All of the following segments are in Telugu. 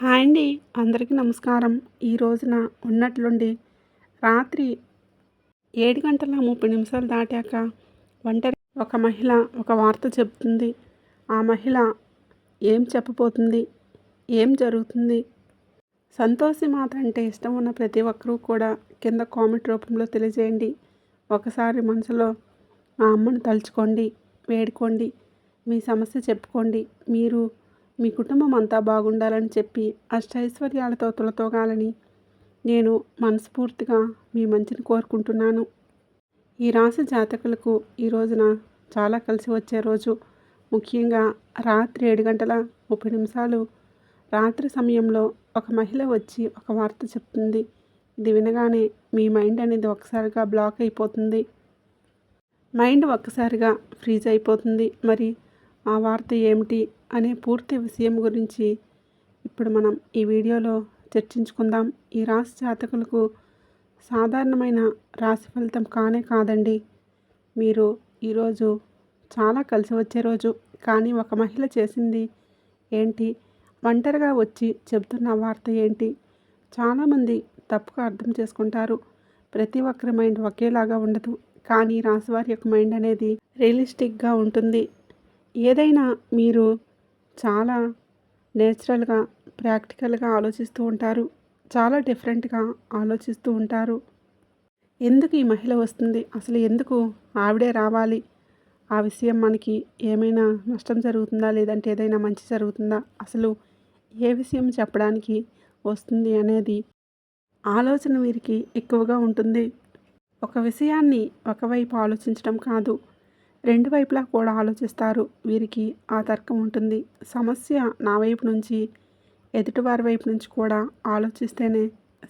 హాయ్ అండి. అందరికీ నమస్కారం. ఈ రోజున ఉన్నట్లుండి రాత్రి 7:30 దాటాక ఒంటరి ఒక మహిళ ఒక వార్త చెప్తుంది. ఆ మహిళ ఏం చెప్పబోతుంది? ఏం జరుగుతుంది? సంతోషి మాత అంటే ఇష్టం ఉన్న ప్రతి ఒక్కరూ కూడా కింద కామెంట్ రూపంలో తెలియజేయండి. ఒకసారి మనసులో ఆ అమ్మను తలుచుకోండి, వేడుకోండి, మీ సమస్య చెప్పుకోండి. మీరు మీ కుటుంబం అంతా బాగుండాలని చెప్పి అష్టైశ్వర్యాలతో తులతూగాలని నేను మనస్ఫూర్తిగా మీ మంచిని కోరుకుంటున్నాను. ఈ రాశి జాతకులకు ఈ రోజున చాలా కలిసి వచ్చే రోజు. ముఖ్యంగా రాత్రి 7:30 రాత్రి సమయంలో ఒక మహిళ వచ్చి ఒక వార్త చెప్తుంది. ఇది వినగానే మీ మైండ్ అనేది ఒక్కసారిగా బ్లాక్ అయిపోతుంది. మైండ్ ఒక్కసారిగా ఫ్రీజ్ అయిపోతుంది. మరి ఆ వార్త ఏమిటి అనే పూర్తి విషయం గురించి ఇప్పుడు మనం ఈ వీడియోలో చర్చించుకుందాం. ఈ రాశి జాతకులకు సాధారణమైన రాశి ఫలితం కానే కాదండి. మీరు ఈరోజు చాలా కలిసి వచ్చే రోజు. కానీ ఒక మహిళ చేసింది ఏంటి? ఒంటరిగా వచ్చి చెబుతున్న వార్త ఏంటి? చాలామంది తప్పుగా అర్థం చేసుకుంటారు. ప్రతి ఒక్కరి మైండ్ ఒకేలాగా ఉండదు. కానీ రాశివారి యొక్క మైండ్ అనేది రియలిస్టిక్గా ఉంటుంది. ఏదైనా మీరు చాలా నేచురల్గా, ప్రాక్టికల్గా ఆలోచిస్తూ ఉంటారు. చాలా డిఫరెంట్గా ఆలోచిస్తూ ఉంటారు. ఎందుకు ఈ మహిళ వస్తుంది? అసలు ఎందుకు ఆవిడే రావాలి? ఆ విషయం మనకి ఏమైనా నష్టం జరుగుతుందా? లేదంటే ఏదైనా మంచి జరుగుతుందా? అసలు ఏ విషయం చెప్పడానికి వస్తుంది అనేది ఆలోచన వీరికి ఎక్కువగా ఉంటుంది. ఒక విషయాన్ని ఒకవైపు ఆలోచించడం కాదు, రెండు వైపులా కూడా ఆలోచిస్తారు. వీరికి ఆ తర్కం ఉంటుంది. సమస్య నా వైపు నుంచి, ఎదుటివారి వైపు నుంచి కూడా ఆలోచిస్తేనే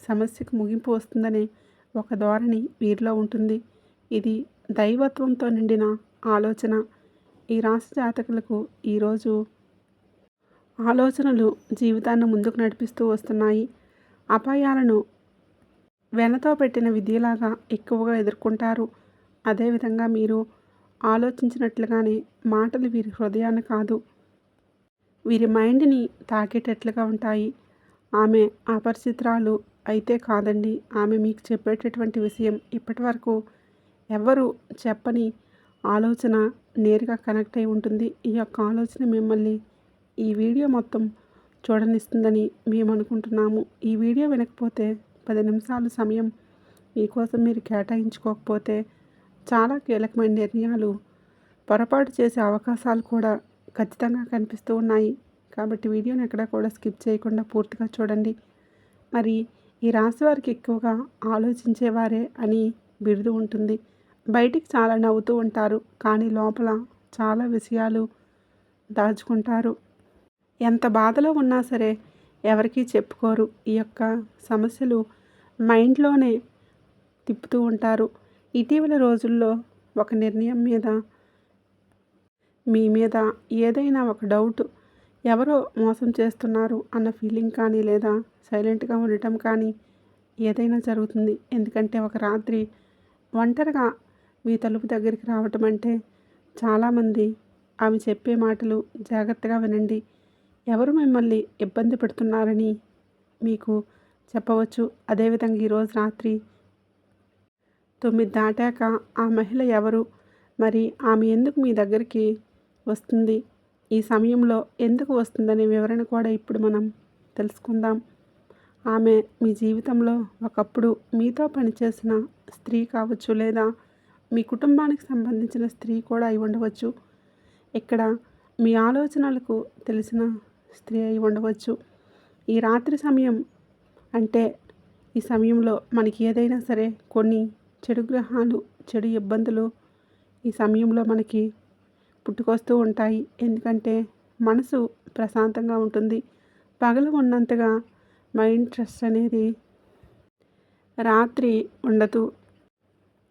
సమస్యకు ముగింపు వస్తుందనే ఒక ధోరణి వీరిలో ఉంటుంది. ఇది దైవత్వంతో నిండిన ఆలోచన. ఈ రాశి జాతకులకు ఈరోజు ఆలోచనలు జీవితాన్ని ముందుకు నడిపిస్తూ వస్తున్నాయి. అపాయాలను వెనతో పెట్టిన విద్యలాగా ఎక్కువగా ఎదుర్కొంటారు. అదేవిధంగా మీరు ఆలోచించినట్లుగానే మాటలు వీరి హృదయాన్ని కాదు, వీరి మైండ్ని తాకేటట్లుగా ఉంటాయి. ఆమె అపరిచితురాలు అయితే కాదండి. ఆమె మీకు చెప్పేటటువంటి విషయం ఇప్పటి వరకు ఎవ్వరూ చెప్పని ఆలోచన నేరుగా కనెక్ట్ అయి ఉంటుంది. ఈ యొక్క ఆలోచన మిమ్మల్ని ఈ వీడియో మొత్తం చూడనిస్తుందని మేము అనుకుంటున్నాము. ఈ వీడియో వినకపోతే 10 నిమిషాలు సమయం మీకోసం మీరు కేటాయించుకోకపోతే చాలా కీలకమైన నిర్ణయాలు పొరపాటు చేసే అవకాశాలు కూడా ఖచ్చితంగా కనిపిస్తూ ఉన్నాయి. కాబట్టి వీడియోని ఎక్కడా కూడా స్కిప్ చేయకుండా పూర్తిగా చూడండి. మరి ఈ రాశి వారికి ఎక్కువగా ఆలోచించేవారే అని బిరుదు ఉంటుంది. బయటికి చాలా నవ్వుతూ ఉంటారు, కానీ లోపల చాలా విషయాలు దాచుకుంటారు. ఎంత బాధలో ఉన్నా సరే ఎవరికీ చెప్పుకోరు. ఈ యొక్క సమస్యలు మైండ్లోనే తిప్పుతూ ఉంటారు. ఇటీవల రోజుల్లో ఒక నిర్ణయం మీద, మీ మీద ఏదైనా ఒక డౌట్, ఎవరో మోసం చేస్తున్నారు అన్న ఫీలింగ్ కానీ, లేదా సైలెంట్గా ఉండటం కానీ ఏదైనా జరుగుతుంది. ఎందుకంటే ఒక రాత్రి ఒంటరిగా మీ తలుపు దగ్గరికి రావటం అంటే చాలామంది ఆమె చెప్పే మాటలు జాగ్రత్తగా వినండి. ఎవరు మిమ్మల్ని ఇబ్బంది పెడుతున్నారని మీకు చెప్పవచ్చు. అదేవిధంగా ఈరోజు రాత్రి 9 దాటాక ఆ మహిళ ఎవరు? మరి ఆమె ఎందుకు మీ దగ్గరికి వస్తుంది? ఈ సమయంలో ఎందుకు వస్తుందనే వివరణ కూడా ఇప్పుడు మనం తెలుసుకుందాం. ఆమె మీ జీవితంలో ఒకప్పుడు మీతో పనిచేసిన స్త్రీ కావచ్చు, లేదా మీ కుటుంబానికి సంబంధించిన స్త్రీ కూడా అయి ఉండవచ్చు. ఇక్కడ మీ ఆలోచనలకు తెలిసిన స్త్రీ అయి ఉండవచ్చు. ఈ రాత్రి సమయం అంటే ఈ సమయంలో మనకి ఏదైనా సరే కొన్ని చెడు గ్రహాలు, చెడు ఇబ్బందులు ఈ సమయంలో మనకి పుట్టుకొస్తూ ఉంటాయి. ఎందుకంటే మనసు ప్రశాంతంగా ఉంటుంది. పగలు ఉన్నంతగా మైండ్ స్ట్రెస్ అనేది రాత్రి ఉండదు.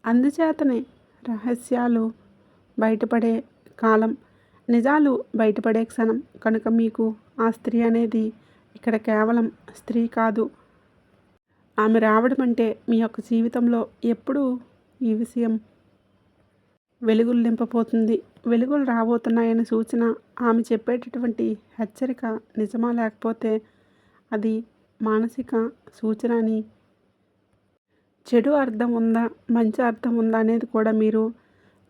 అందుచేతనే రహస్యాలు బయటపడే కాలం, నిజాలు బయటపడే క్షణం. కనుక మీకు ఆ స్త్రీ అనేది ఇక్కడ కేవలం స్త్రీ కాదు. ఆమె రావడం అంటే మీ యొక్క జీవితంలో ఎప్పుడూ ఈ విషయం వెలుగులు నింపబోతుంది. వెలుగులు రాబోతున్నాయనే సూచన. ఆమె చెప్పేటటువంటి హెచ్చరిక నిజమా లేకపోతే అది మానసిక సూచన అని, చెడు అర్థం ఉందా, మంచి అర్థం ఉందా అనేది కూడా మీరు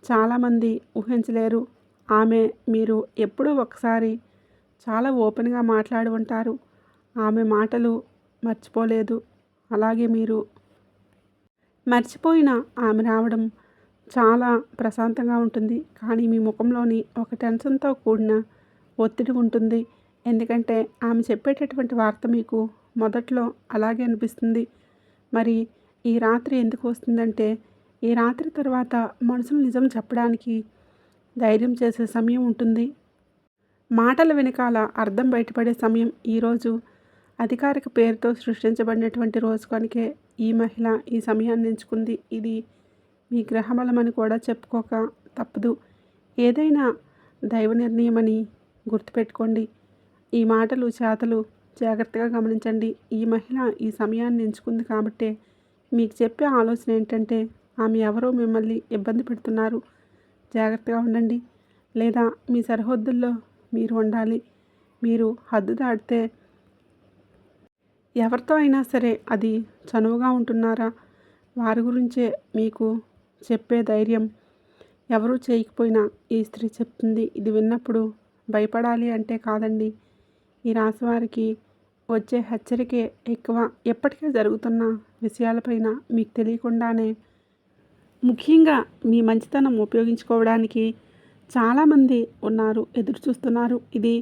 చాలామంది ఊహించలేరు. ఆమె మీరు ఎప్పుడూ ఒకసారి చాలా ఓపెన్‌గా మాట్లాడి ఉంటారు. ఆమె మాటలు మర్చిపోలేదు. అలాగే మీరు మర్చిపోయిన ఆమె రావడం చాలా ప్రశాంతంగా ఉంటుంది. కానీ మీ ముఖంలోని ఒక టెన్షన్‌తో కూడిన ఒత్తిడి ఉంటుంది. ఎందుకంటే ఆమె చెప్పేటటువంటి వార్త మీకు మొదట్లో అలాగే అనిపిస్తుంది. మరి ఈ రాత్రి ఎందుకు వస్తుందంటే, ఈ రాత్రి తర్వాత మనసులో నిజం చెప్పడానికి ధైర్యం చేసే సమయం ఉంటుంది. మాటల వెనకాల అర్థం బయటపడే సమయం ఈరోజు అధికారిక పేరుతో సృష్టించబడినటువంటి రోజు కనుకే ఈ మహిళ ఈ సమయాన్ని ఎంచుకుంది. ఇది మీ గ్రహబలం అని కూడా చెప్పుకోక తప్పదు. ఏదైనా దైవ నిర్ణయమని గుర్తుపెట్టుకోండి. ఈ మాటలు, చేతలు జాగ్రత్తగా గమనించండి. ఈ మహిళ ఈ సమయాన్ని ఎంచుకుంది కాబట్టే మీకు చెప్పే ఆలోచన ఏంటంటే, ఆమె ఎవరో మిమ్మల్ని ఇబ్బంది పెడుతున్నారు. జాగ్రత్తగా ఉండండి. లేదా మీ సరిహద్దుల్లో మీరు ఉండాలి. మీరు హద్దు దాటితే ఎవరితో అయినా సరే అది చనువుగా ఉంటున్నారా, వారి గురించే మీకు చెప్పే ధైర్యం ఎవరూ చేయకపోయినా ఈ స్త్రీ చెప్తుంది. ఇది విన్నప్పుడు భయపడాలి అంటే కాదండి. ఈ రాశి వారికి వచ్చే హెచ్చరికే ఎక్కువ. ఎప్పటికే జరుగుతున్న విషయాలపైన మీకు తెలియకుండానే ముఖ్యంగా మీ మంచితనం ఉపయోగించుకోవడానికి చాలామంది ఉన్నారు, ఎదురు చూస్తున్నారు. ఇది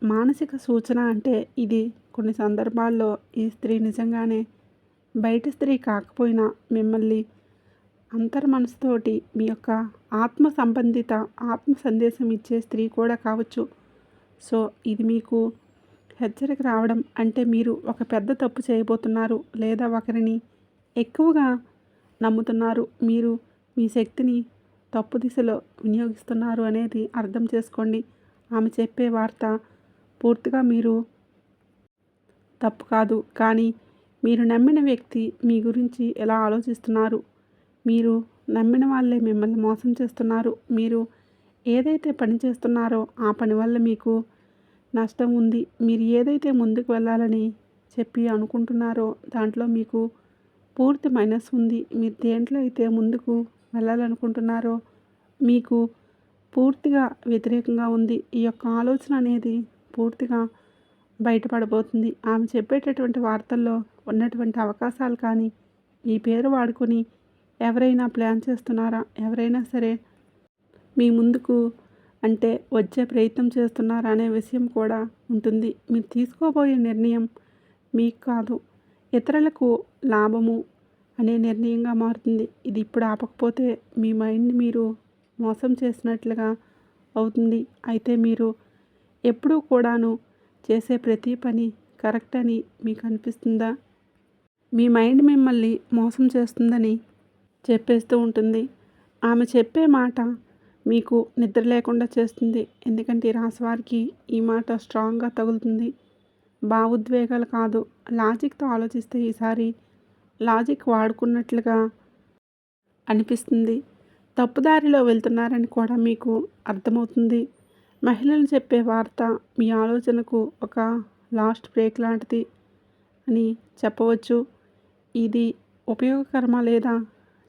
మానసిక సూచన అంటే ఇది కొన్ని సందర్భాల్లో ఈ స్త్రీ నిజంగానే బయట స్త్రీ కాకపోయినా మిమ్మల్ని అంతర్మనసుతోటి మీ యొక్క ఆత్మ సంబంధిత ఆత్మ సందేశం ఇచ్చే స్త్రీ కూడా కావచ్చు. సో ఇది మీకు హెచ్చరిక రావడం అంటే మీరు ఒక పెద్ద తప్పు చేయబోతున్నారు, లేదా ఒకరిని ఎక్కువగా నమ్ముతున్నారు, మీరు మీ శక్తిని తప్పు దిశలో వినియోగిస్తున్నారు అనేది అర్థం చేసుకోండి. ఆమె చెప్పే వార్త పూర్తిగా మీరు తప్పు కాదు, కానీ మీరు నమ్మిన వ్యక్తి మీ గురించి ఎలా ఆలోచిస్తున్నారు, మీరు నమ్మిన వాళ్ళే మిమ్మల్ని మోసం చేస్తున్నారు. మీరు ఏదైతే పని చేస్తున్నారో ఆ పని వల్ల మీకు నష్టం ఉంది. మీరు ఏదైతే ముందుకు వెళ్ళాలని చెప్పి అనుకుంటున్నారో దాంట్లో మీకు పూర్తి మైనస్ ఉంది. మీరు దేంట్లో అయితే ముందుకు వెళ్ళాలనుకుంటున్నారో మీకు పూర్తిగా వ్యతిరేకంగా ఉంది. ఈ యొక్క ఆలోచన అనేది పూర్తిగా బయటపడబోతుంది. ఆమె చెప్పేటటువంటి వార్తల్లో ఉన్నటువంటి అవకాశాలు కానీ ఈ పేరు వాడుకొని ఎవరైనా ప్లాన్ చేస్తున్నారా, ఎవరైనా సరే మీ ముందుకు అంటే వచ్చే ప్రయత్నం చేస్తున్నారా అనే విషయం కూడా ఉంటుంది. మీరు తీసుకోబోయే నిర్ణయం మీకు కాదు, ఇతరులకు లాభము అనే నిర్ణయంగా మారుతుంది. ఇది ఇప్పుడు ఆపకపోతే మీ మైండ్ని మీరు మోసం చేసినట్లుగా అవుతుంది. అయితే మీరు ఎప్పుడూ కూడాను చేసే ప్రతి పని కరెక్ట్ అని మీకు అనిపిస్తుందా? మీ మైండ్ మిమ్మల్ని మోసం చేస్తుందని చెప్పేస్తూ ఉంటుంది. ఆమె చెప్పే మాట మీకు నిద్ర లేకుండా చేస్తుంది. ఎందుకంటే ఈ రాశి వారికి ఈ మాట స్ట్రాంగ్గా తగులుతుంది. భావోద్వేగాలు కాదు, లాజిక్తో ఆలోచిస్తే ఈసారి లాజిక్ వాడుకున్నట్లుగా అనిపిస్తుంది. తప్పుదారిలో వెళ్తున్నారని కూడా మీకు అర్థమవుతుంది. మహిళలు చెప్పే వార్త మీ ఆలోచనకు ఒక లాస్ట్ బ్రేక్ లాంటిది అని చెప్పవచ్చు. ఇది ఉపయోగకరమా లేదా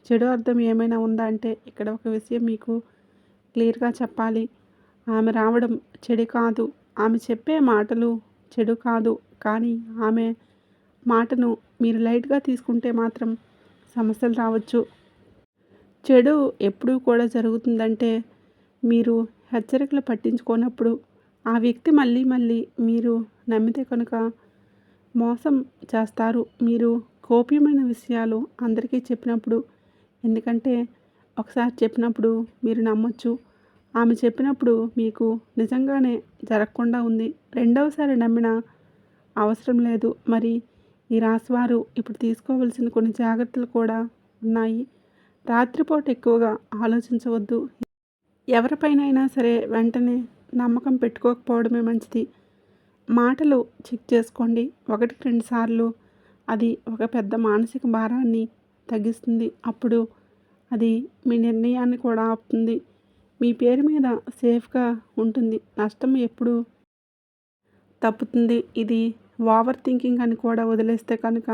చెడు అర్థం ఏమైనా ఉందా అంటే ఇక్కడ ఒక విషయం మీకు క్లియర్గా చెప్పాలి. ఆమె రావడం చెడు కాదు, ఆమె చెప్పే మాటలు చెడు కాదు, కానీ ఆమె మాటను మీరు లైట్గా తీసుకుంటే మాత్రం సమస్యలు రావచ్చు. చెడు ఎప్పుడూ కూడా జరుగుతుందంటే మీరు హెచ్చరికలు పట్టించుకోనప్పుడు ఆ వ్యక్తి మళ్ళీ మళ్ళీ మీరు నమ్మితే కనుక మోసం చేస్తారు. మీరు గోప్యమైన విషయాలు అందరికీ చెప్పినప్పుడు, ఎందుకంటే ఒకసారి చెప్పినప్పుడు మీరు నమ్మొచ్చు, ఆమె చెప్పినప్పుడు మీకు నిజంగానే జరగకుండా ఉంది, రెండవసారి నమ్మిన అవసరం లేదు. మరి ఈ రాశివారు ఇప్పుడు తీసుకోవాల్సిన కొన్ని జాగ్రత్తలు కూడా ఉన్నాయి. రాత్రిపూట ఎక్కువగా ఆలోచించవద్దు. ఎవరిపైనైనా సరే వెంటనే నమ్మకం పెట్టుకోకపోవడమే మంచిది. మాటలు చెక్ చేసుకోండి. 1-2 సార్లు అది ఒక పెద్ద మానసిక భారాన్ని తగ్గిస్తుంది. అప్పుడు అది మీ నిర్ణయాన్ని కూడా ఆపుతుంది. మీ పేరు మీద సేఫ్గా ఉంటుంది. నష్టం ఎప్పుడు తప్పుతుంది. ఇది ఓవర్ థింకింగ్ అని కూడా వదిలేస్తే కనుక,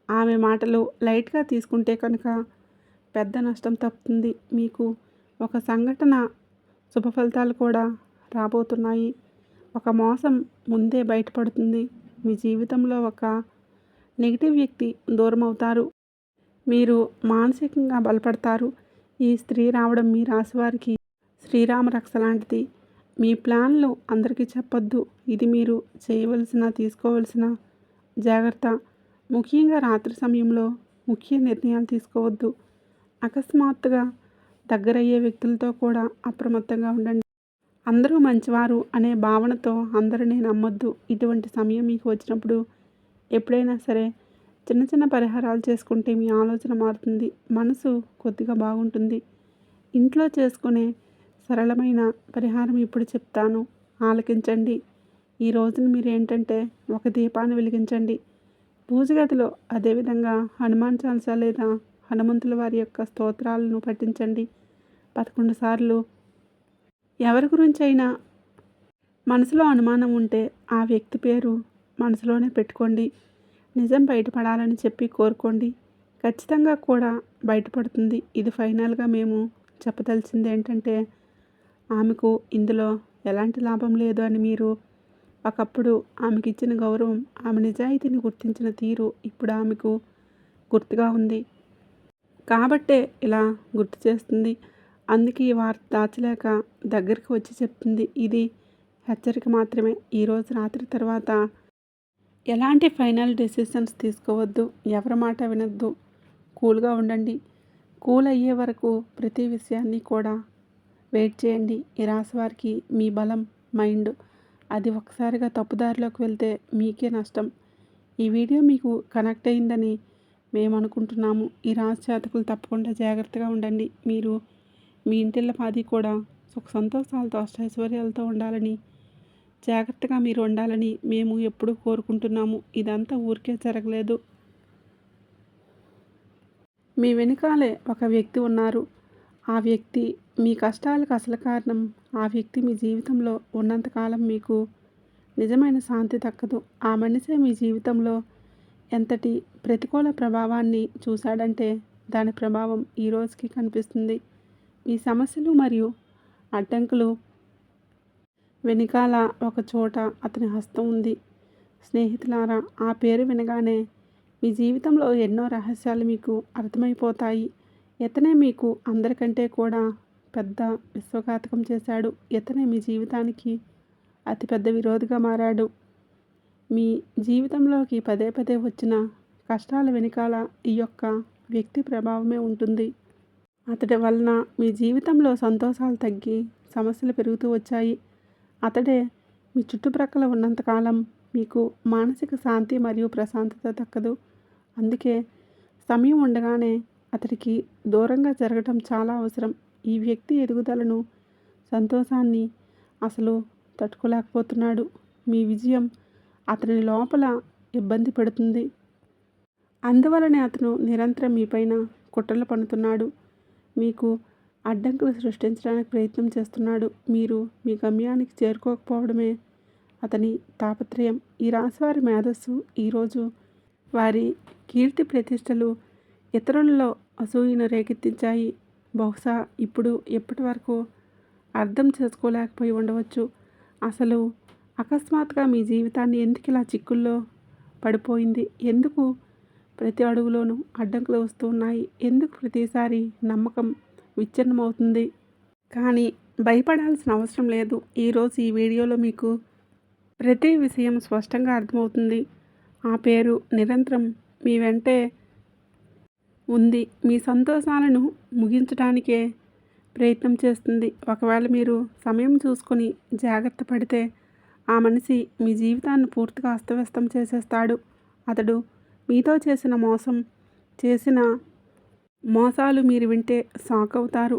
ఆమె మాటలు లైట్గా తీసుకుంటే కనుక పెద్ద నష్టం తప్పుతుంది. మీకు ఒక సంఘటన శుభ ఫలితాలు కూడా రాబోతున్నాయి. ఒక మోసం ముందే బయటపడుతుంది. మీ జీవితంలో ఒక నెగిటివ్ వ్యక్తి దూరం అవుతారు. మీరు మానసికంగా బలపడతారు. ఈ స్త్రీ రావడం మీ రాశి వారికి శ్రీరామ రక్ష లాంటిది. మీ ప్లాన్లు అందరికీ చెప్పొద్దు. ఇది మీరు తీసుకోవలసిన జాగ్రత్త. ముఖ్యంగా రాత్రి సమయంలో ముఖ్య నిర్ణయాలు తీసుకోవద్దు. అకస్మాత్తుగా దగ్గరయ్యే వ్యక్తులతో కూడా అప్రమత్తంగా ఉండండి. అందరూ మంచివారు అనే భావనతో అందరినీ నమ్మొద్దు. ఇటువంటి సమయం మీకు వచ్చినప్పుడు ఎప్పుడైనా సరే చిన్న చిన్న పరిహారాలు చేసుకుంటే మీ ఆలోచన మారుతుంది. మనసు కొద్దిగా బాగుంటుంది. ఇంట్లో చేసుకునే సరళమైన పరిహారం ఇప్పుడు చెప్తాను, ఆలకించండి. ఈ రోజున మీరు ఏంటంటే ఒక దీపాన్ని వెలిగించండి పూజ గదిలో. అదేవిధంగా హనుమాన్ చాలీసా లేదా హనుమంతుల వారి యొక్క స్తోత్రాలను పఠించండి 11 సార్లు. ఎవరి గురించి అయినా మనసులో అనుమానం ఉంటే ఆ వ్యక్తి పేరు మనసులోనే పెట్టుకోండి. నిజం బయటపడాలని చెప్పి కోరుకోండి. ఖచ్చితంగా కూడా బయటపడుతుంది. ఇది ఫైనల్గా మేము చెప్పదలిచింది ఏంటంటే, ఆమెకు ఇందులో ఎలాంటి లాభం లేదు అని మీరు ఒకప్పుడు ఆమెకి ఇచ్చిన గౌరవం, ఆమె నిజాయితీని గుర్తించిన తీరు ఇప్పుడు ఆమెకు గుర్తుగా ఉంది. కాబట్టే ఇలా గుర్తు చేస్తుంది. అందుకే ఈ వార్త దాచలేక దగ్గరికి వచ్చి చెప్తుంది. ఇది హెచ్చరిక మాత్రమే. ఈరోజు రాత్రి తర్వాత ఎలాంటి ఫైనల్ డెసిషన్స్ తీసుకోవద్దు. ఎవరి మాట వినొద్దు. కూల్గా ఉండండి. కూల్ అయ్యే వరకు ప్రతి విషయాన్ని కూడా వెయిట్ చేయండి. ఈ రాశి వారికి మీ బలం, మైండ్ అది ఒకసారిగా తప్పుదారిలోకి వెళ్తే మీకే నష్టం. ఈ వీడియో మీకు కనెక్ట్ అయిందని మేము అనుకుంటున్నాము. ఈ రాశి జాతకులు తప్పకుండా జాగ్రత్తగా ఉండండి. మీరు మీ ఇంటిల్లపాది కూడా సుఖ సంతోషాలతో అష్టైశ్వర్యాలతో ఉండాలని, జాగ్రత్తగా మీరు ఉండాలని మేము ఎప్పుడూ కోరుకుంటున్నాము. ఇదంతా ఊరికే జరగలేదు. మీ వెనుకాలే ఒక వ్యక్తి ఉన్నారు. ఆ వ్యక్తి మీ కష్టాలకు అసలు కారణం. ఆ వ్యక్తి మీ జీవితంలో ఉన్నంతకాలం మీకు నిజమైన శాంతి దక్కదు. ఆ మనిషే మీ జీవితంలో ఎంతటి ప్రతికూల ప్రభావాన్ని చూశాడంటే దాని ప్రభావం ఈ రోజుకి కనిపిస్తుంది. మీ సమస్యలు మరియు అడ్డంకులు వెనుకాల ఒక చోట అతని హస్తం ఉంది. స్నేహితులారా, ఆ పేరు వినగానే మీ జీవితంలో ఎన్నో రహస్యాలు మీకు అర్థమైపోతాయి. ఇతనే మీకు అందరికంటే కూడా పెద్ద విశ్వఘాతకం చేశాడు. ఇతనే మీ జీవితానికి అతిపెద్ద విరోధిగా మారాడు. మీ జీవితంలోకి పదే పదే వచ్చిన కష్టాల వెనుకాల ఈ యొక్క వ్యక్తి ప్రభావమే ఉంటుంది. అతడి వలన మీ జీవితంలో సంతోషాలు తగ్గి సమస్యలు పెరుగుతూ వచ్చాయి. అతడే మీ చుట్టుప్రక్కల ఉన్నంతకాలం మీకు మానసిక శాంతి మరియు ప్రశాంతత దక్కదు. అందుకే సమయం ఉండగానే అతడికి దూరంగా జరగటం చాలా అవసరం. ఈ వ్యక్తి ఎదుగుదలను, సంతోషాన్ని అసలు తట్టుకోలేకపోతున్నాడు. మీ విజయం అతని లోపల ఇబ్బంది పెడుతుంది. అందువలనే అతను నిరంతరం మీపైన కుట్రలు పన్నుతున్నాడు. మీకు అడ్డంకులు సృష్టించడానికి ప్రయత్నం చేస్తున్నాడు. మీరు మీ గమ్యానికి చేరుకోకపోవడమే అతని తాపత్రయం. ఈ రాశివారి మేధస్సు ఈరోజు వారి కీర్తి ప్రతిష్టలు ఇతరులలో అసూయను రేకెత్తించాయి. బహుశా ఇప్పటి వరకు అర్థం చేసుకోలేకపోయి ఉండవచ్చు. అసలు అకస్మాత్తుగా మీ జీవితాన్ని ఎందుకు ఇలా చిక్కుల్లో పడిపోయింది? ఎందుకు ప్రతి అడుగులోనూ అడ్డంకులు వస్తూ ఉన్నాయి? ఎందుకు ప్రతిసారి నమ్మకం విచ్ఛిన్నమవుతుంది? కానీ భయపడాల్సిన అవసరం లేదు. ఈరోజు ఈ వీడియోలో మీకు ప్రతి విషయం స్పష్టంగా అర్థమవుతుంది. ఆ పేరు నిరంతరం మీ వెంటే ఉంది. మీ సంతోషాలను ముగించడానికే ప్రయత్నం చేస్తుంది. ఒకవేళ మీరు సమయం చూసుకొని జాగ్రత్త పడితే ఆ మనిషి మీ జీవితాన్ని పూర్తిగా అస్తవ్యస్తం చేసేస్తాడు. అతడు మీతో చేసిన మోసాలు మీరు వింటే షాక్ అవుతారు.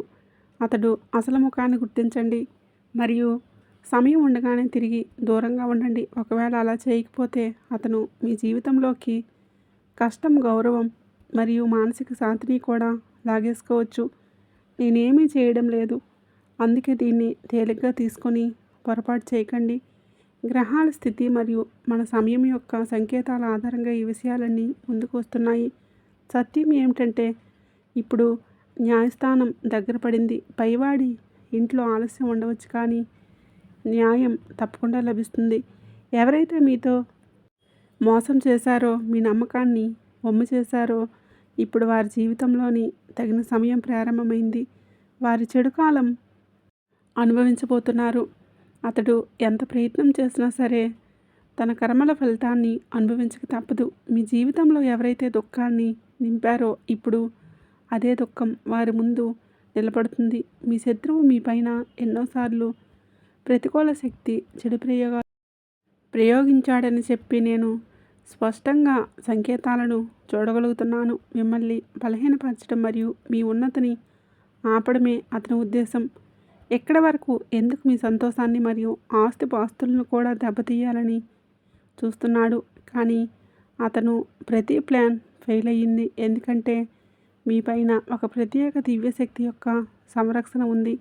అతడు అసలు ముఖాన్ని గుర్తించండి మరియు సమయం ఉండగానే తిరిగి దూరంగా ఉండండి. ఒకవేళ అలా చేయకపోతే అతను మీ జీవితంలోకి కష్టం, గౌరవం మరియు మానసిక శాంతిని కూడా లాగేసుకోవచ్చు. నేనేమీ చేయడం లేదు, అందుకే దీన్ని తేలిగ్గా తీసుకొని పొరపాటు చేయకండి. గ్రహాల స్థితి మరియు మన సమయం యొక్క సంకేతాల ఆధారంగా ఈ విషయాలన్నీ ముందుకు వస్తున్నాయి. సత్యం ఏమిటంటే ఇప్పుడు న్యాయస్థానం దగ్గర పడింది. పైవాడి ఇంట్లో ఆలస్యం ఉండవచ్చు, కానీ న్యాయం తప్పకుండా లభిస్తుంది. ఎవరైతే మీతో మోసం చేశారో, మీ నమ్మకాన్ని వమ్ము చేశారో, ఇప్పుడు వారి జీవితంలోని తగిన సమయం ప్రారంభమైంది. వారి చెడు కాలం అనుభవించబోతున్నారు. అతడు ఎంత ప్రయత్నం చేసినా సరే తన కర్మల ఫలితాన్ని అనుభవించక తప్పదు. మీ జీవితంలో ఎవరైతే దుఃఖాన్ని నింపారో ఇప్పుడు అదే దుఃఖం వారి ముందు నిలబడుతుంది. మీ శత్రువు మీ పైన ఎన్నోసార్లు ప్రతికూల శక్తి చెడు ప్రయోగించాడని చెప్పి నేను స్పష్టంగా సంకేతాలను చూడగలుగుతున్నాను. మిమ్మల్ని బలహీనపరచడం మరియు మీ ఉన్నతిని ఆపడమే అతని ఉద్దేశం. ఎక్కడి వరకు ఎందుకు మీ సంతోషాన్ని మరియు ఆస్తిపాస్తులను కూడా దెబ్బతీయాలని చూస్తున్నాడు. కానీ అతను ప్రతి ప్లాన్ ఫెయిల్ అయ్యింది, ఎందుకంటే మీ పైన ఒక ప్రత్యేక దివ్యశక్తి యొక్క సంరక్షణ ఉంది.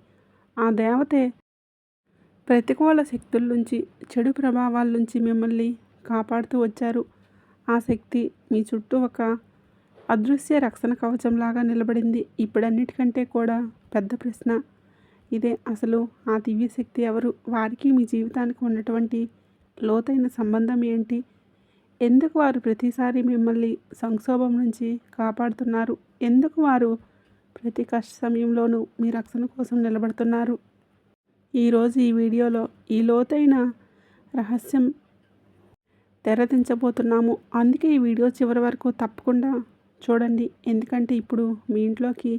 ఆ దేవతే ప్రతికూల శక్తుల నుంచి, చెడు ప్రభావాల నుంచి మిమ్మల్ని కాపాడుతూ వచ్చారు. ఆ శక్తి మీ చుట్టూ ఒక అదృశ్య రక్షణ కవచంలాగా నిలబడింది. ఇప్పుడన్నిటికంటే కూడా పెద్ద ప్రశ్న ఇదే, అసలు ఆ దివ్యశక్తి ఎవరు? వారికి మీ జీవితానికి ఉన్నటువంటి లోతైన సంబంధం ఏంటి? ఎందుకు వారు ప్రతిసారి మిమ్మల్ని సంక్షోభం నుంచి కాపాడుతున్నారు? ఎందుకు వారు ప్రతి కష్ట సమయంలోనూ మీ రక్షణ కోసం నిలబడుతున్నారు? ఈరోజు ఈ వీడియోలో ఈ లోతైన రహస్యం తెరదించబోతున్నాము. అందుకే ఈ వీడియో చివరి వరకు తప్పకుండా చూడండి. ఎందుకంటే ఇప్పుడు మీ ఇంట్లోకి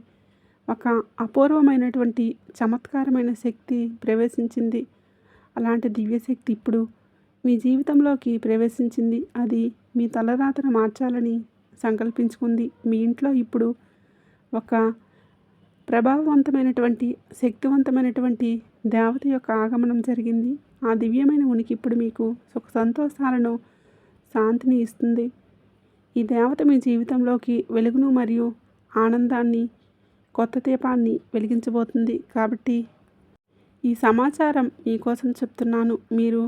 ఒక అపూర్వమైనటువంటి చమత్కారమైన శక్తి ప్రవేశించింది. అలాంటి దివ్యశక్తి ఇప్పుడు మీ జీవితంలోకి ప్రవేశించింది. అది మీ తలరాతను మార్చాలని సంకల్పించుకుంది. మీ ఇంట్లో ఇప్పుడు ఒక ప్రభావవంతమైనటువంటి, శక్తివంతమైనటువంటి దేవత యొక్క ఆగమనం జరిగింది. ఆ దివ్యమైన ఉనికి ఇప్పుడు మీకు సుఖ సంతోషాలను, శాంతిని ఇస్తుంది. ఈ దేవత మీ జీవితంలోకి వెలుగును మరియు ఆనందాన్ని, కొత్త దీపాన్ని వెలిగించబోతుంది. కాబట్టి ఈ సమాచారం మీకోసం చెప్తున్నాను. మీరు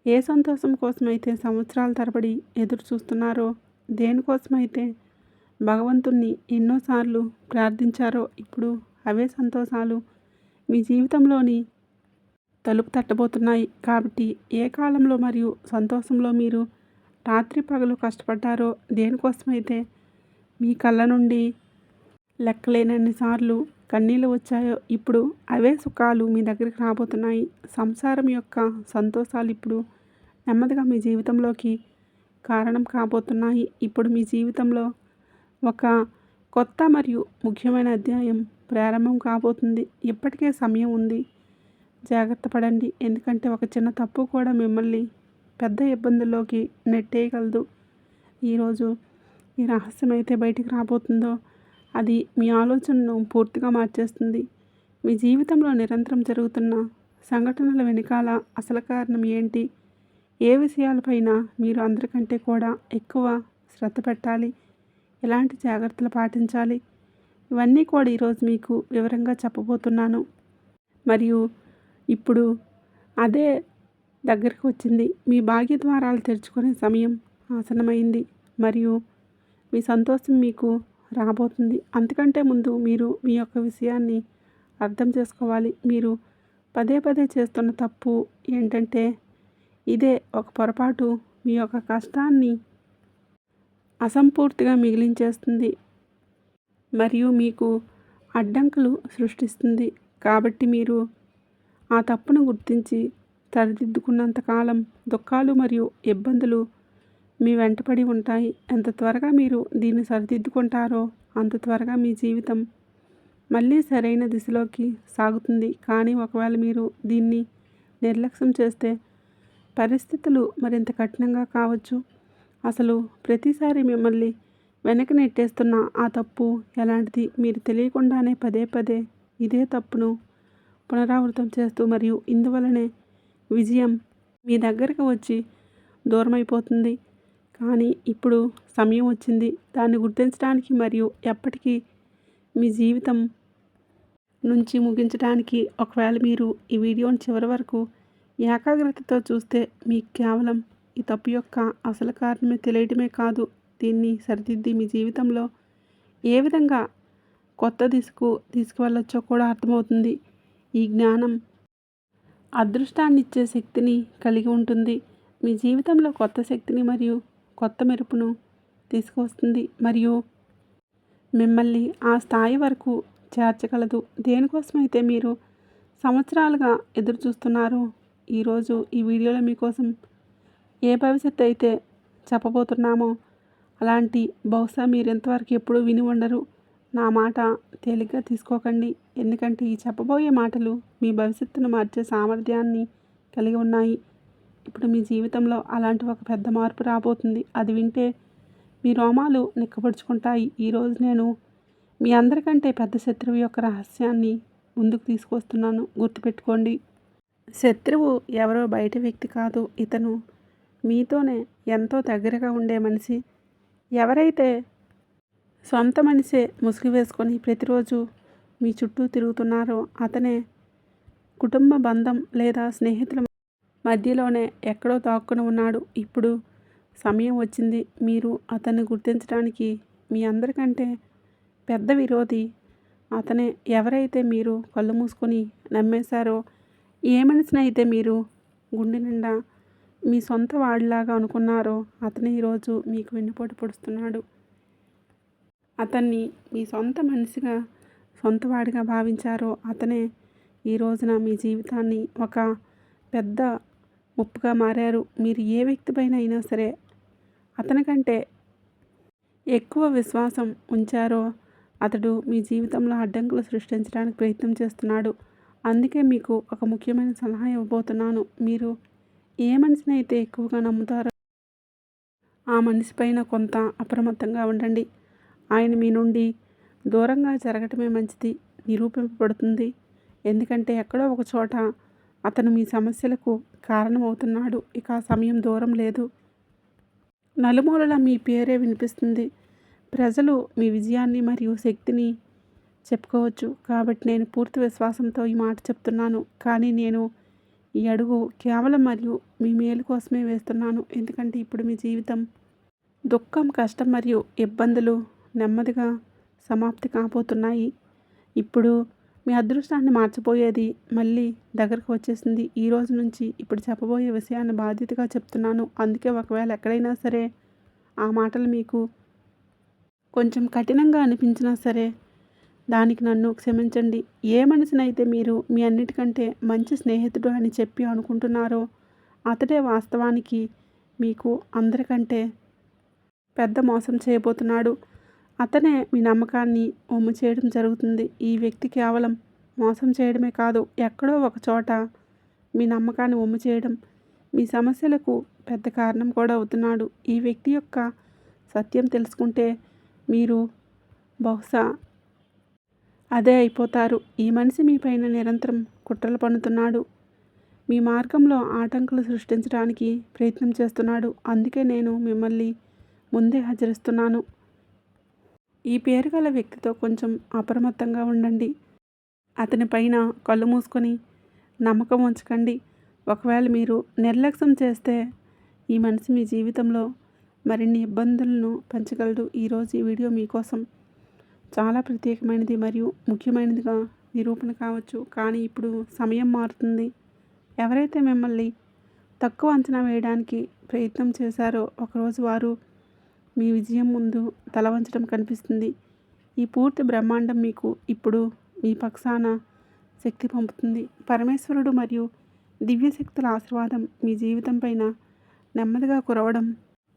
ఏ సంతోషం కోసమైతే సంవత్సరాల తరబడి ఎదురు చూస్తున్నారో, దేనికోసమైతే భగవంతుణ్ణి ఎన్నోసార్లు ప్రార్థించారో, ఇప్పుడు అవే సంతోషాలు మీ జీవితంలోని తలుపు తట్టబోతున్నాయి. కాబట్టి ఏ కాలంలో మరియు సంతోషంలో మీరు రాత్రి పగలు కష్టపడ్డారో, దేనికోసమైతే మీ కళ్ళ నుండి లెక్కలేనన్నిసార్లు కన్నీళ్ళు వచ్చాయో, ఇప్పుడు అవే సుఖాలు మీ దగ్గరికి రాబోతున్నాయి. సంసారం యొక్క సంతోషాలు ఇప్పుడు నెమ్మదిగా మీ జీవితంలోకి కారణం కాబోతున్నాయి. ఇప్పుడు మీ జీవితంలో ఒక కొత్త మరియు ముఖ్యమైన అధ్యాయం ప్రారంభం కాబోతుంది. ఇప్పటికే సమయం ఉంది, జాగ్రత్త పడండి. ఎందుకంటే ఒక చిన్న తప్పు కూడా మిమ్మల్ని పెద్ద ఇబ్బందుల్లోకి నెట్టేయగలదు. ఈరోజు ఈ రహస్యం అయితే బయటికి రాబోతుందో అది మీ ఆలోచనను పూర్తిగా మార్చేస్తుంది. మీ జీవితంలో నిరంతరం జరుగుతున్న సంఘటనల వెనకాల అసలు కారణం ఏంటి? ఏ విషయాలపైన మీరు అందరికంటే కూడా ఎక్కువ శ్రద్ధ పెట్టాలి? ఎలాంటి జాగ్రత్తలు పాటించాలి? ఇవన్నీ కూడా ఈరోజు మీకు వివరంగా చెప్పబోతున్నాను. మరియు ఇప్పుడు అదే దగ్గరికి వచ్చింది. మీ భాగ్య ద్వారాలు తెరుచుకునే సమయం ఆసన్నమైంది మరియు మీ సంతోషం మీకు రాబోతుంది. అంతకంటే ముందు మీరు మీ యొక్క విషయాన్ని అర్థం చేసుకోవాలి. మీరు పదే పదే చేస్తున్న తప్పు ఏంటంటే ఇదే ఒక పొరపాటు మీ యొక్క కష్టాన్ని అసంపూర్తిగా మిగిలించేస్తుంది మరియు మీకు అడ్డంకులు సృష్టిస్తుంది. కాబట్టి మీరు ఆ తప్పును గుర్తించి సరిదిద్దుకున్నంతకాలం దుఃఖాలు మరియు ఇబ్బందులు మీ వెంటపడి ఉంటాయి. ఎంత త్వరగా మీరు దీన్ని సరిదిద్దుకుంటారో అంత త్వరగా మీ జీవితం మళ్ళీ సరైన దిశలోకి సాగుతుంది. కానీ ఒకవేళ మీరు దీన్ని నిర్లక్ష్యం చేస్తే పరిస్థితులు మరింత కఠినంగా కావచ్చు. అసలు ప్రతిసారి మిమ్మల్ని వెనక్కి నెట్టేస్తున్న ఆ తప్పు ఎలాంటిది? మీరు తెలియకుండానే పదే పదే ఇదే తప్పును పునరావృతం చేస్తూ మరియు ఇందువలనే విజయం మీ దగ్గరకు వచ్చి దూరమైపోతుంది. కానీ ఇప్పుడు సమయం వచ్చింది దాన్ని గుర్తించడానికి మరియు ఎప్పటికీ మీ జీవితం నుంచి ముగించడానికి. ఒకవేళ మీరు ఈ వీడియోని చివరి వరకు ఏకాగ్రతతో చూస్తే మీకు కేవలం ఈ తప్పు యొక్క అసలు కారణమే తెలియటమే కాదు, దీన్ని సరిదిద్ది మీ జీవితంలో ఏ విధంగా కొత్త దిశకు తీసుకువెళ్ళొచ్చో కూడా అర్థమవుతుంది. ఈ జ్ఞానం అదృష్టాన్నిచ్చే శక్తిని కలిగి ఉంటుంది. మీ జీవితంలో కొత్త శక్తిని మరియు కొత్త మెరుపును తీసుకువస్తుంది మరియు మిమ్మల్ని ఆ స్థాయి వరకు చేర్చగలదు. దేనికోసమైతే మీరు సంవత్సరాలుగా ఎదురు చూస్తున్నారో ఈరోజు ఈ వీడియోలో మీకోసం ఏ భవిష్యత్తు అయితే చెప్పబోతున్నామో అలాంటి బహుశా మీరు ఎంతవరకు ఎప్పుడూ విని ఉండరు. నా మాట తేలిగ్గా తీసుకోకండి, ఎందుకంటే ఈ చెప్పబోయే మాటలు మీ భవిష్యత్తును మార్చే సామర్థ్యాన్ని కలిగి ఉన్నాయి. ఇప్పుడు మీ జీవితంలో అలాంటి ఒక పెద్ద మార్పు రాబోతుంది. అది వింటే మీ రోమాలు నిక్కబొడుచుకుంటాయి. ఈరోజు నేను మీ అందరికంటే పెద్ద శత్రువు యొక్క రహస్యాన్ని ముందుకు తీసుకొస్తున్నాను. గుర్తుపెట్టుకోండి, శత్రువు ఎవరో బయట వ్యక్తి కాదు, ఇతను మీతోనే ఎంతో దగ్గరగా ఉండే మనిషి. ఎవరైతే సొంత మనిషే ముసుగు వేసుకొని ప్రతిరోజు మీ చుట్టూ తిరుగుతున్నారో అతనే కుటుంబ బంధం లేదా స్నేహితుల మధ్యలోనే ఎక్కడో దాక్కుని ఉన్నాడు. ఇప్పుడు సమయం వచ్చింది మీరు అతన్ని గుర్తించడానికి. మీ అందరికంటే పెద్ద విరోధి అతనే. ఎవరైతే మీరు కళ్ళు మూసుకొని నమ్మేశారో, ఏ మనిషినైతే మీరు గుండె నిండా మీ సొంత వాడిలాగా అనుకున్నారో అతనే ఈరోజు మీకు వెన్నుపోటు పొడుస్తున్నాడు. అతన్ని మీ సొంత మనిషిగా సొంతవాడిగా భావించారో అతనే ఈ రోజున మీ జీవితాన్ని ఒక పెద్ద ముప్పుగా మారారు. మీరు ఏ వ్యక్తిపైన అయినా సరే అతనికంటే ఎక్కువ విశ్వాసం ఉంచారో అతడు మీ జీవితంలో అడ్డంకులు సృష్టించడానికి ప్రయత్నం చేస్తున్నాడు. అందుకే మీకు ఒక ముఖ్యమైన సలహా ఇవ్వబోతున్నాను. మీరు ఏ మనిషినైతే ఎక్కువగా నమ్ముతారో ఆ మనిషిపైన కొంత అప్రమత్తంగా ఉండండి. ఆయన మీ నుండి దూరంగా జరగటమే మంచిది నిరూపింపబడుతుంది. ఎందుకంటే ఎక్కడో ఒక చోట అతను మీ సమస్యలకు కారణమవుతున్నాడు. ఇక ఆ సమయం దూరం లేదు. నలుమూలలా మీ పేరే వినిపిస్తుంది. ప్రజలు మీ విజయాన్ని మరియు శక్తిని చెప్పుకోవచ్చు. కాబట్టి నేను పూర్తి విశ్వాసంతో ఈ మాట చెప్తున్నాను. కానీ నేను ఈ అడుగు కేవలం మరియు మీ మేలు కోసమే వేస్తున్నాను. ఎందుకంటే ఇప్పుడు మీ జీవితం దుఃఖం, కష్టం మరియు ఇబ్బందులు నెమ్మదిగా సమాప్తి కాబోతున్నాయి. ఇప్పుడు మీ అదృష్టాన్ని మార్చబోయేది మళ్ళీ దగ్గరకు వచ్చేసింది. ఈ రోజు నుంచి ఇప్పుడు చెప్పబోయే విషయాన్ని బాధ్యతగా చెప్తున్నాను. అందుకే ఒకవేళ ఎక్కడైనా సరే ఆ మాటలు మీకు కొంచెం కఠినంగా అనిపించినా సరే దానికి నన్ను క్షమించండి. ఏ మనిషినైతే మీరు మీ అన్నిటికంటే మంచి స్నేహితుడు అని చెప్పి అనుకుంటున్నారో అతడే వాస్తవానికి మీకు అందరికంటే పెద్ద మోసం చేయబోతున్నాడు. అతనే మీ నమ్మకాన్ని వమ్ము చేయడం జరుగుతుంది. ఈ వ్యక్తి కేవలం మోసం చేయడమే కాదు, ఎక్కడో ఒక చోట మీ నమ్మకాన్ని వమ్ము చేయడం, మీ సమస్యలకు పెద్ద కారణం కూడా అవుతున్నాడు. ఈ వ్యక్తి యొక్క సత్యం తెలుసుకుంటే మీరు బహుశా అదే అయిపోతారు. ఈ మనిషి మీ పైన నిరంతరం కుట్రలు పన్నుతున్నాడు. మీ మార్గంలో ఆటంకులు సృష్టించడానికి ప్రయత్నం చేస్తున్నాడు. అందుకే నేను మిమ్మల్ని ముందే హెచ్చరిస్తున్నాను. ఈ పేరు గల వ్యక్తితో కొంచెం అప్రమత్తంగా ఉండండి. అతని పైన కళ్ళు మూసుకొని నమ్మకం ఉంచకండి. ఒకవేళ మీరు నిర్లక్ష్యం చేస్తే ఈ మనిషి మీ జీవితంలో మరిన్ని ఇబ్బందులను పెంచగలడు. ఈరోజు ఈ వీడియో మీకోసం చాలా ప్రత్యేకమైనది మరియు ముఖ్యమైనదిగా నిరూపణ కావచ్చు. కానీ ఇప్పుడు సమయం మారుతుంది. ఎవరైతే మిమ్మల్ని తక్కువ అంచనా వేయడానికి ప్రయత్నం చేశారో ఒకరోజు వారు మీ విజయం ముందు తల వంచడం కనిపిస్తుంది. ఈ పూర్తి బ్రహ్మాండం మీకు ఇప్పుడు మీ పక్షాన శక్తి పంపుతుంది. పరమేశ్వరుడు మరియు దివ్యశక్తుల ఆశీర్వాదం మీ జీవితం పైన నెమ్మదిగా కురవడం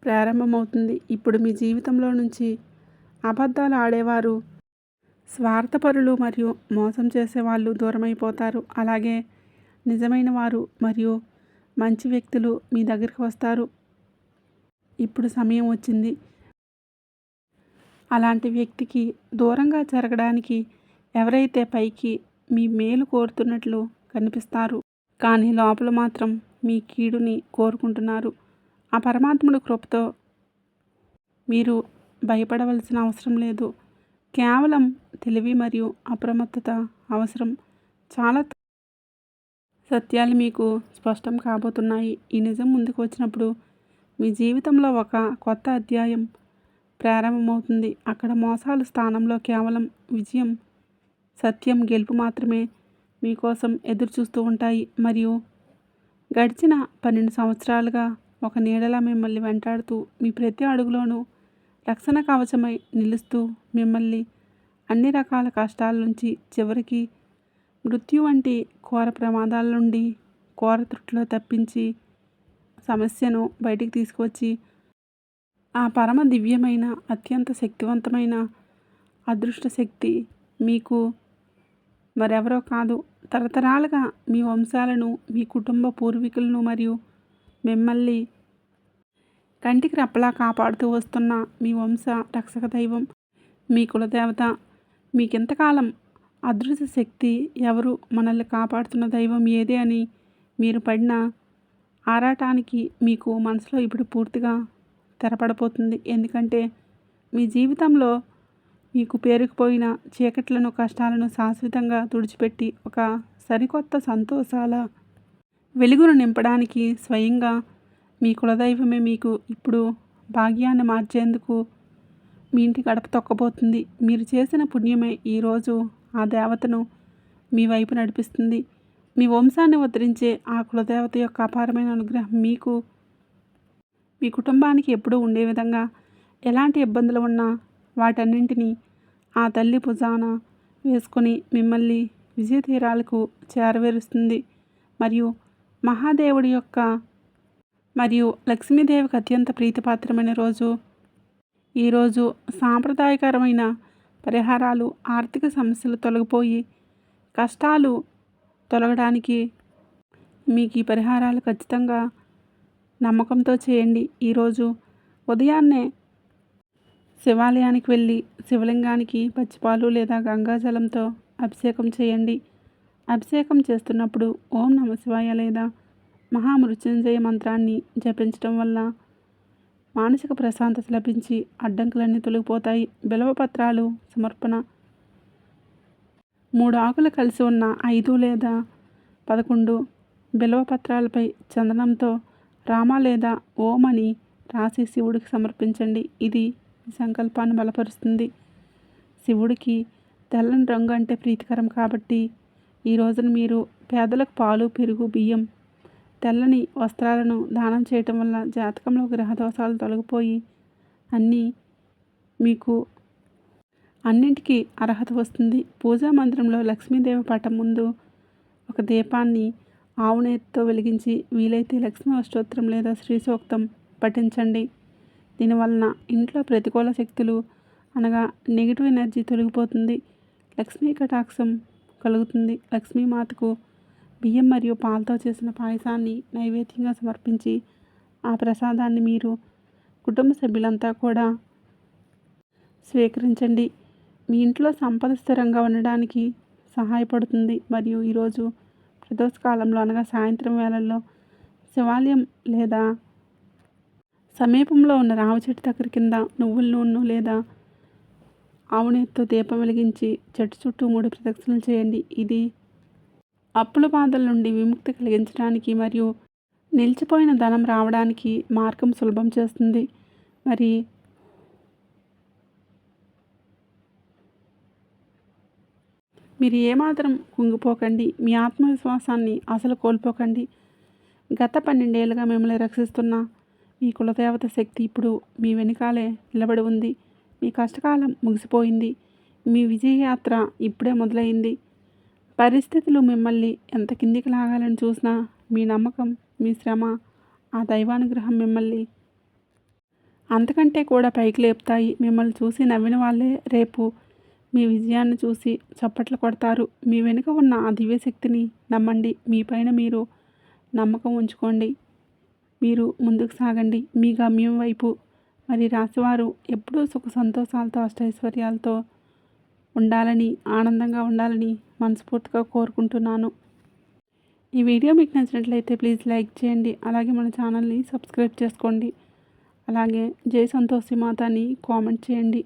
ప్రారంభమవుతుంది. ఇప్పుడు మీ జీవితంలో నుంచి అబద్ధాలు ఆడేవారు, స్వార్థపరులు మరియు మోసం చేసేవాళ్ళు దూరమైపోతారు. అలాగే నిజమైన వారు మరియు మంచి వ్యక్తులు మీ దగ్గరికి వస్తారు. ఇప్పుడు సమయం వచ్చింది. అలాంటి వ్యక్తికి దూరంగా జరగడానికి ఎవరైతే పైకి మీ మేలు కోరుతున్నట్లు కనిపిస్తారు కానీ లోపల మాత్రం మీ కీడుని కోరుకుంటున్నారు. ఆ పరమాత్ముడి కృపతో మీరు భయపడవలసిన అవసరం లేదు. కేవలం తెలివి మరియు అప్రమత్తత అవసరం. చాలా సత్యాలు మీకు స్పష్టం కాబోతున్నాయి. ఈ నిజం ముందుకు వచ్చినప్పుడు మీ జీవితంలో ఒక కొత్త అధ్యాయం ప్రారంభమవుతుంది. అక్కడ మోసాలు స్థానంలో కేవలం విజయం, సత్యం, గెలుపు మాత్రమే మీకోసం ఎదురు చూస్తూ ఉంటాయి. మరియు గడిచిన 12 సంవత్సరాలుగా ఒక నీడలా మిమ్మల్ని వెంటాడుతూ మీ ప్రతి అడుగులోనూ రక్షణ కవచమై నిలుస్తూ మిమ్మల్ని అన్ని రకాల కష్టాల నుంచి చివరికి మృత్యు వంటి ఘోర ప్రమాదాల నుండి ఘోర త్రుటిలో తప్పించి సమస్యను బయటికి తీసుకువచ్చి ఆ పరమ దివ్యమైన అత్యంత శక్తివంతమైన అదృష్ట శక్తి మీకు మరెవరో కాదు, తరతరాలుగా మీ వంశాలను, మీ కుటుంబ పూర్వీకులను మరియు మిమ్మల్ని కంటికి రెప్పలా కాపాడుతూ వస్తున్న మీ వంశ రక్షక దైవం, మీ కులదేవత. మీకింతకాలం అదృశ్య శక్తి ఎవరు, మనల్ని కాపాడుతున్న దైవం ఏదే అని మీరు పడిన ఆరాటానికి మీకు మనసులో ఇప్పుడు పూర్తిగా తెరపడిపోతుంది. ఎందుకంటే మీ జీవితంలో మీకు పేరుకుపోయిన చీకట్లను, కష్టాలను శాశ్వతంగా తుడిచిపెట్టి ఒక సరికొత్త సంతోషాల వెలుగును నింపడానికి స్వయంగా మీ కులదైవమే మీకు ఇప్పుడు భాగ్యాన్ని మార్చేందుకు మీ ఇంటి గడప తొక్కబోతుంది. మీరు చేసిన పుణ్యమే ఈరోజు ఆ దేవతను మీ వైపు నడిపిస్తుంది. మీ వంశాన్ని ఉద్ధరించే ఆ కులదేవత యొక్క అపారమైన అనుగ్రహం మీకు, మీ కుటుంబానికి ఎప్పుడూ ఉండే విధంగా ఎలాంటి ఇబ్బందులు ఉన్నా వాటన్నింటినీ ఆ తల్లి భుజాన వేసుకొని మిమ్మల్ని విజయ తీరాలకు చేరవేరుస్తుంది. మరియు మహాదేవుడి యొక్క మరియు లక్ష్మీదేవికి అత్యంత ప్రీతిపాత్రమైన రోజు ఈరోజు. సాంప్రదాయకరమైన పరిహారాలు, ఆర్థిక సమస్యలు తొలగిపోయి కష్టాలు తొలగడానికి మీకు ఈ పరిహారాలు ఖచ్చితంగా నమ్మకంతో చేయండి. ఈరోజు ఉదయాన్నే శివాలయానికి వెళ్ళి శివలింగానికి పచ్చిపాలు లేదా గంగాజలంతో అభిషేకం చేయండి. అభిషేకం చేస్తున్నప్పుడు ఓం నమ శివాయ లేదా మహామృత్యుంజయ మంత్రాన్ని జపించడం వల్ల మానసిక ప్రశాంతత లభించి అడ్డంకులన్నీ తొలగిపోతాయి. బిల్వపత్రాలు సమర్పణ 3 ఆకులు కలిసి ఉన్న 5 లేదా 11 బిల్వపత్రాలపై చందనంతో రామ లేదా ఓం అని రాసి శివుడికి సమర్పించండి. ఇది మీ సంకల్పాన్ని బలపరుస్తుంది. శివుడికి తెల్లని రంగు అంటే ప్రీతికరం కాబట్టి ఈ రోజున మీరు పేదలకు పాలు, పెరుగు, బియ్యం, తెల్లని వస్త్రాలను దానం చేయటం వల్ల జాతకంలో గ్రహ దోషాలు తొలగిపోయి మీకు అన్నింటికీ అర్హత వస్తుంది. పూజా మందిరంలో లక్ష్మీదేవి పటం ముందు ఒక దీపాన్ని ఆవు నేతితో వెలిగించి వీలైతే లక్ష్మీ అష్టోత్తరం లేదా శ్రీ సూక్తం పఠించండి. దీనివలన ఇంట్లో ప్రతికూల శక్తులు అనగా నెగిటివ్ ఎనర్జీ తొలగిపోతుంది. లక్ష్మీ కటాక్షం కలుగుతుంది. లక్ష్మీమాతకు బియ్యం మరియు పాలతో చేసిన పాయసాన్ని నైవేద్యంగా సమర్పించి ఆ ప్రసాదాన్ని మీరు కుటుంబ సభ్యులంతా కూడా స్వీకరించండి. మీ ఇంట్లో సంపద స్థిరంగా ఉండడానికి సహాయపడుతుంది. మరియు ఈరోజు ప్రదోషకాలంలో అనగా సాయంత్రం వేళల్లో శివాలయం లేదా సమీపంలో ఉన్న రావి చెట్టు దగ్గర కింద నువ్వుల నూనె లేదా ఆవు నెయ్యితో దీపం వెలిగించి చెట్టు చుట్టూ 3 ప్రదక్షిణలు చేయండి. ఇది అప్పుల బాధల నుండి విముక్తి కలిగించడానికి మరియు నిలిచిపోయిన ధనం రావడానికి మార్గం సులభం చేస్తుంది. మరి మీరు ఏమాత్రం కుంగిపోకండి. మీ ఆత్మవిశ్వాసాన్ని అసలు కోల్పోకండి. గత 12 ఏళ్ళుగా మిమ్మల్ని రక్షిస్తున్న మీ కులదేవత శక్తి ఇప్పుడు మీ వెనుకాలే నిలబడి ఉంది. మీ కష్టకాలం ముగిసిపోయింది. మీ విజయయాత్ర ఇప్పుడే మొదలైంది. పరిస్థితులు మిమ్మల్ని ఎంత కిందికి లాగాలని చూసినా మీ నమ్మకం, మీ శ్రమ, ఆ దైవానుగ్రహం మిమ్మల్ని అంతకంటే కూడా పైకి లేపుతాయి. మిమ్మల్ని చూసి నవ్విన వాళ్ళే రేపు మీ విజయాన్ని చూసి చప్పట్లు కొడతారు. మీ వెనుక ఉన్న ఆ దివ్యశక్తిని నమ్మండి. మీ పైన మీరు నమ్మకం ఉంచుకోండి. మీరు ముందుకు సాగండి మీ గమ్యం వైపు. మరి రాశివారు ఎప్పుడూ సుఖ సంతోషాలతో, అష్టైశ్వర్యాలతో ఉండాలని, ఆనందంగా ఉండాలని మనస్ఫూర్తిగా కోరుకుంటున్నాను. ఈ వీడియో మీకు నచ్చినట్లయితే ప్లీజ్ లైక్ చేయండి. అలాగే మన ఛానల్ని సబ్స్క్రైబ్ చేసుకోండి. అలాగే జై సంతోషి మాత అని కామెంట్ చేయండి.